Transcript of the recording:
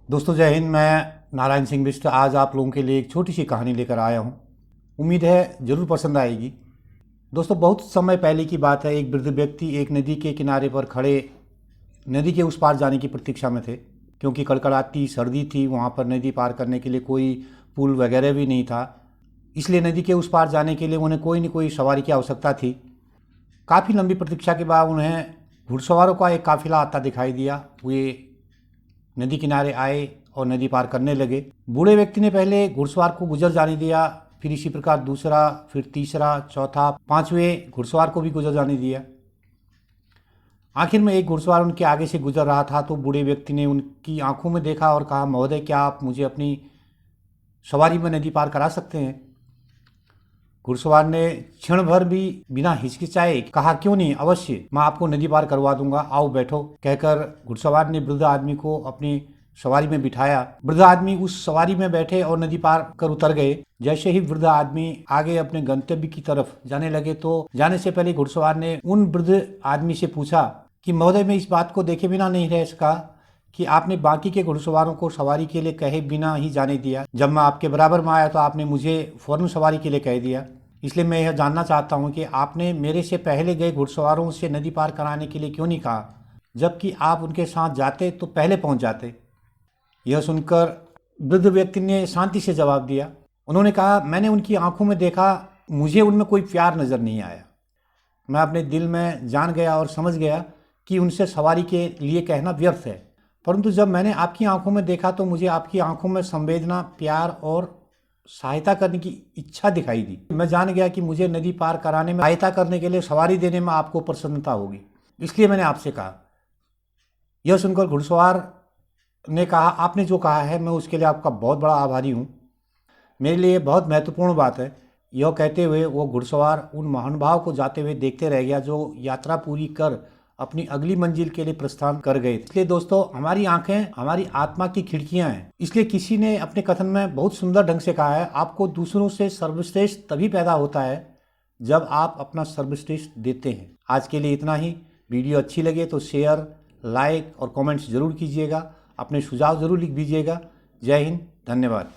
दोस्तों जय हिंद। मैं नारायण सिंह बिष्ट आज आप लोगों के लिए एक छोटी सी कहानी लेकर आया हूँ। उम्मीद है ज़रूर पसंद आएगी। दोस्तों बहुत समय पहले की बात है। एक वृद्ध व्यक्ति एक नदी के किनारे पर खड़े नदी के उस पार जाने की प्रतीक्षा में थे, क्योंकि कड़कड़ाती सर्दी थी। वहाँ पर नदी पार करने के लिए कोई पुल वगैरह भी नहीं था, इसलिए नदी के उस पार जाने के लिए उन्हें कोई न कोई सवारी की आवश्यकता थी। काफ़ी लंबी प्रतीक्षा के बाद उन्हें घुड़सवारों का एक काफिला आता दिखाई दिया। वे नदी किनारे आए और नदी पार करने लगे। बूढ़े व्यक्ति ने पहले घुड़सवार को गुजर जाने दिया, फिर इसी प्रकार दूसरा, फिर तीसरा, चौथा, पांचवें घुड़सवार को भी गुजर जाने दिया। आखिर में एक घुड़सवार उनके आगे से गुजर रहा था तो बूढ़े व्यक्ति ने उनकी आंखों में देखा और कहा, महोदय क्या आप मुझे अपनी सवारी में नदी पार करा सकते हैं? घुड़सवार ने क्षण भर भी बिना हिचकिचाए कहा, क्यों नहीं, अवश्य, मैं आपको नदी पार करवा दूंगा, आओ बैठो। कहकर घुड़सवार ने वृद्ध आदमी को अपनी सवारी में बिठाया। वृद्ध आदमी उस सवारी में बैठे और नदी पार कर उतर गए। जैसे ही वृद्ध आदमी आगे अपने गंतव्य की तरफ जाने लगे तो जाने से पहले घुड़सवार ने उन वृद्ध आदमी से पूछा कि महोदय, मैं इस बात को देखे बिना नहीं रह सका कि आपने बाकी के घुड़सवारों को सवारी के लिए कहे बिना ही जाने दिया। जब मैं आपके बराबर में आया तो आपने मुझे फौरन सवारी के लिए कह दिया। इसलिए मैं यह जानना चाहता हूं कि आपने मेरे से पहले गए घुड़सवारों से नदी पार कराने के लिए क्यों नहीं कहा, जबकि आप उनके साथ जाते तो पहले पहुंच जाते। यह सुनकर वृद्ध व्यक्ति ने शांति से जवाब दिया। उन्होंने कहा, मैंने उनकी आंखों में देखा, मुझे उनमें कोई प्यार नज़र नहीं आया। मैं अपने दिल में जान गया और समझ गया कि उनसे सवारी के लिए कहना व्यर्थ है। परंतु जब मैंने आपकी आंखों में देखा तो मुझे आपकी आंखों में संवेदना, प्यार और सहायता करने की इच्छा दिखाई दी। मैं जान गया कि मुझे नदी पार कराने में सहायता करने के लिए, सवारी देने में आपको प्रसन्नता होगी, इसलिए मैंने आपसे कहा। यह सुनकर घुड़सवार ने कहा, आपने जो कहा है मैं उसके लिए आपका बहुत बड़ा आभारी हूँ, मेरे लिए बहुत महत्वपूर्ण बात है। यह कहते हुए वो घुड़सवार उन महानुभाव को जाते हुए देखते रह गया जो यात्रा पूरी कर अपनी अगली मंजिल के लिए प्रस्थान कर गए। इसलिए दोस्तों, हमारी आंखें हमारी आत्मा की खिड़कियां हैं। इसलिए किसी ने अपने कथन में बहुत सुंदर ढंग से कहा है, आपको दूसरों से सर्वश्रेष्ठ तभी पैदा होता है जब आप अपना सर्वश्रेष्ठ देते हैं। आज के लिए इतना ही। वीडियो अच्छी लगे तो शेयर, लाइक और कमेंट्स जरूर कीजिएगा। अपने सुझाव जरूर लिख दीजिएगा। जय हिंद, धन्यवाद।